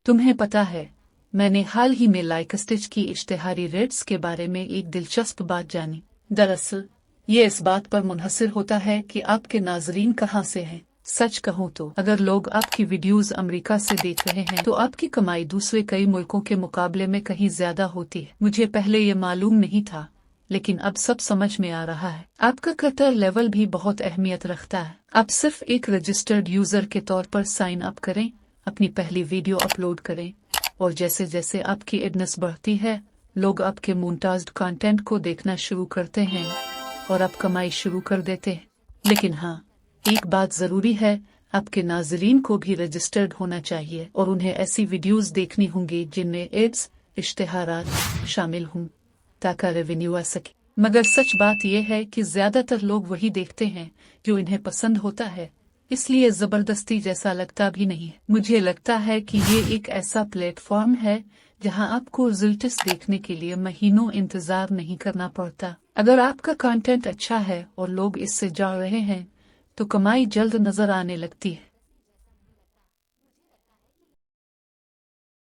तुम्हें पता है, मैंने हाल ही में लाइकस्टिच की इश्तेहारी रेट्स के बारे में एक दिलचस्प बात जानी। दरअसल ये इस बात पर मुनहसिर होता है कि आपके नाजरीन कहाँ से हैं। सच कहूँ तो अगर लोग आपकी वीडियोस अमेरिका से देख रहे हैं तो आपकी कमाई दूसरे कई मुल्कों के मुकाबले में कहीं ज्यादा होती है। मुझे पहले ये मालूम नहीं था, लेकिन अब सब समझ में आ रहा है। आपका कटर लेवल भी बहुत अहमियत रखता है। आप सिर्फ एक रजिस्टर्ड यूजर के तौर पर साइन अप करें, अपनी पहली वीडियो अपलोड करें, और जैसे जैसे आपकी एडनेस बढ़ती है, लोग आपके मोनेटाइज्ड कंटेंट को देखना शुरू करते हैं और आप कमाई शुरू कर देते हैं। लेकिन हाँ, एक बात जरूरी है, आपके नाज़रीन को भी रजिस्टर्ड होना चाहिए और उन्हें ऐसी वीडियोस देखनी होंगी जिनमें एड्स, इश्तेहारात शामिल हों, ताकि रेवेन्यू आ सके। मगर सच बात यह है कि ज्यादातर लोग वही देखते हैं जो इन्हें पसंद होता है, इसलिए जबरदस्ती जैसा लगता भी नहीं है। मुझे लगता है कि ये एक ऐसा प्लेटफॉर्म है जहां आपको रिजल्ट्स देखने के लिए महीनों इंतजार नहीं करना पड़ता। अगर आपका कंटेंट अच्छा है और लोग इससे जुड़ रहे हैं तो कमाई जल्द नजर आने लगती है।